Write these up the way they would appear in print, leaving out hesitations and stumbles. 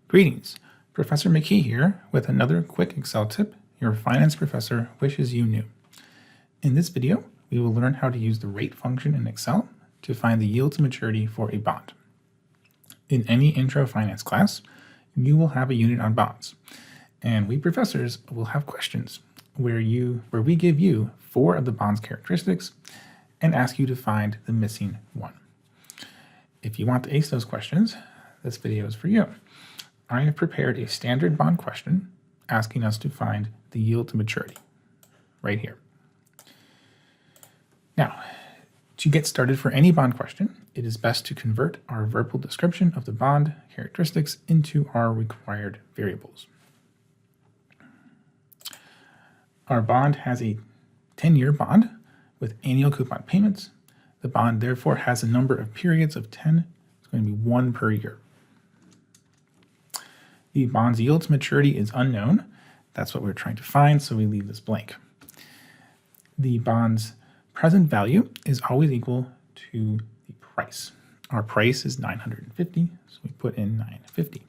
Greetings, Professor McKee here with another quick Excel tip your finance professor wishes you knew. In this video, we will learn how to use the rate function in Excel to find the yield to maturity for a bond. In any intro finance class, you will have a unit on bonds, and we professors will have questions where we give you 4 of the bond's characteristics and ask you to find the missing one. If you want to ace those questions, this video is for you. I have prepared a standard bond question asking us to find the yield to maturity right here. Now, to get started for any bond question, it is best to convert our verbal description of the bond characteristics into our required variables. Our bond has a 10-year bond with annual coupon payments. The bond therefore has a number of periods of 10. It's going to be 1 per year. The bond's yield to maturity is unknown. That's what we're trying to find, so we leave this blank. The bond's present value is always equal to the price. Our price is $950, so we put in $950.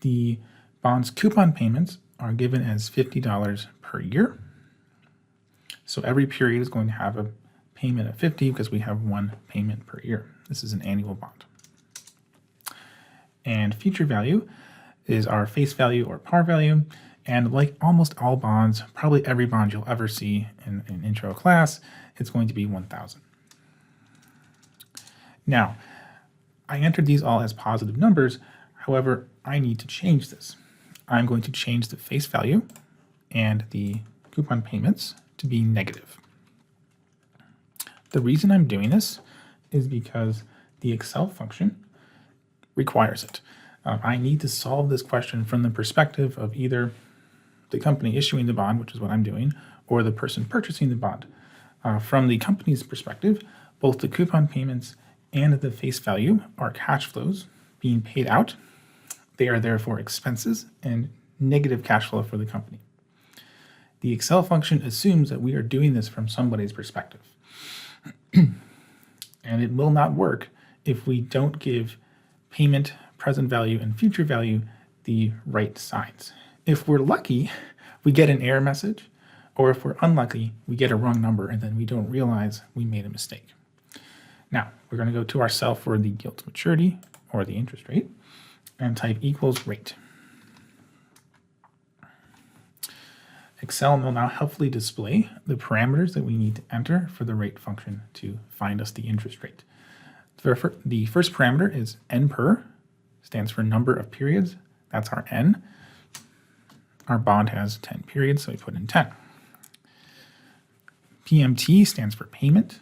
The bond's coupon payments are given as $50 per year. So every period is going to have a payment of $50 because we have 1 payment per year. This is an annual bond. And future value is our face value or par value. And like almost all bonds, probably every bond you'll ever see in an intro class, it's going to be 1,000. Now, I entered these all as positive numbers. However, I need to change this. I'm going to change the face value and the coupon payments to be negative. The reason I'm doing this is because the Excel function requires it. I need to solve this question from the perspective of either the company issuing the bond, which is what I'm doing, or the person purchasing the bond. From the company's perspective, both the coupon payments and the face value are cash flows being paid out. They are therefore expenses and negative cash flow for the company. The Excel function assumes that we are doing this from somebody's perspective. And it will not work if we don't give payment, present value, and future value the right signs. If we're lucky, we get an error message, or if we're unlucky, we get a wrong number and then we don't realize we made a mistake. Now, we're going to go to our cell for the yield to maturity, or the interest rate, and type equals rate. Excel will now helpfully display the parameters that we need to enter for the rate function to find us the interest rate. The first parameter is N per, stands for number of periods. That's our N. Our bond has 10 periods, so we put in 10. PMT stands for payment.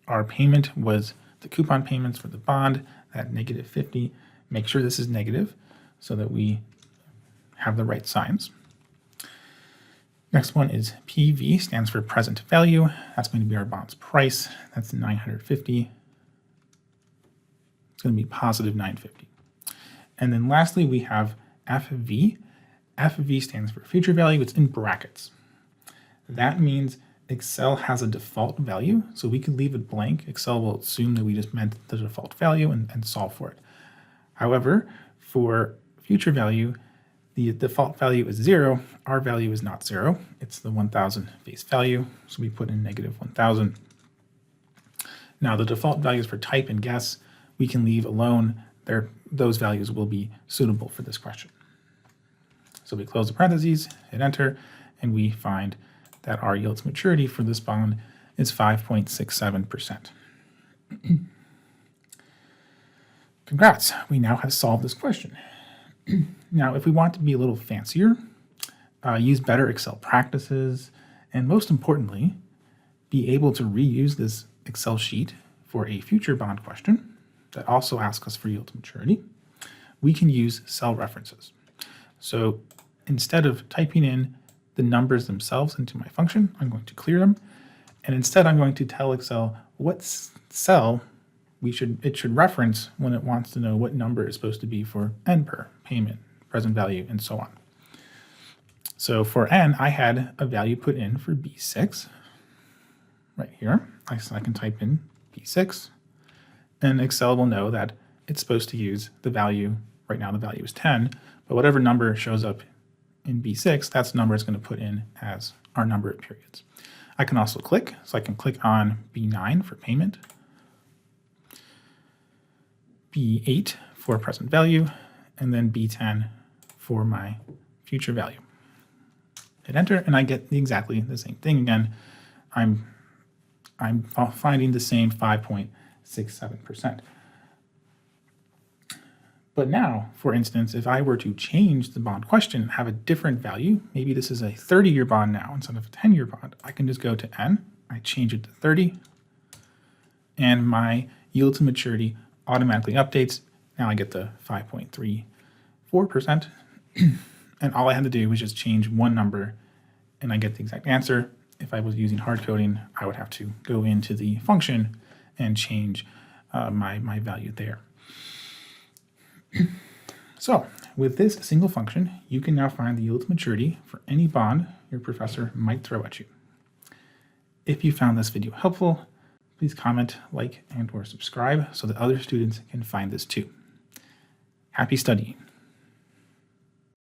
Our payment was the coupon payments for the bond at -50. Make sure this is negative so that we have the right signs. Next one is PV, stands for present value. That's going to be our bond's price. That's $950. It's going to be positive $950. And then lastly, we have FV. FV stands for future value. It's in brackets. That means Excel has a default value, so we can leave it blank. Excel will assume that we just meant the default value and solve for it. However, for future value, the default value is 0. Our value is not 0. It's the 1,000 face value, so we put in -1,000. Now, the default values for type and guess, we can leave alone. Those values will be suitable for this question. So we close the parentheses, hit enter, and we find that our yield to maturity for this bond is 5.67%. Congrats, we now have solved this question. Now, if we want to be a little fancier, use better Excel practices, and most importantly, be able to reuse this Excel sheet for a future bond question that also asks us for yield to maturity, we can use cell references. So instead of typing in the numbers themselves into my function, I'm going to clear them, and instead I'm going to tell Excel what cell it should reference when it wants to know what number is supposed to be for N per, payment, present value, and so on. So for N, I had a value put in for B6 right here. So I can type in B6, and Excel will know that it's supposed to use the value. Right now the value is 10, but whatever number shows up in B6, that's the number it's going to put in as our number of periods. I can also click, so I can click on B9 for payment, B8 for present value, and then B10 for my future value. Hit enter, and I get exactly the same thing again. I'm finding the same 5.67%. But now, for instance, if I were to change the bond question, have a different value, maybe this is a 30-year bond now instead of a 10-year bond, I can just go to N, I change it to 30, and my yield to maturity automatically updates. Now I get the 5.34%, and all I had to do was just change one number, and I get the exact answer. If I was using hard coding, I would have to go into the function and change my value there. So with this single function, you can now find the yield to maturity for any bond your professor might throw at you. If you found this video helpful, please comment, like, and/or subscribe so that other students can find this too. Happy studying.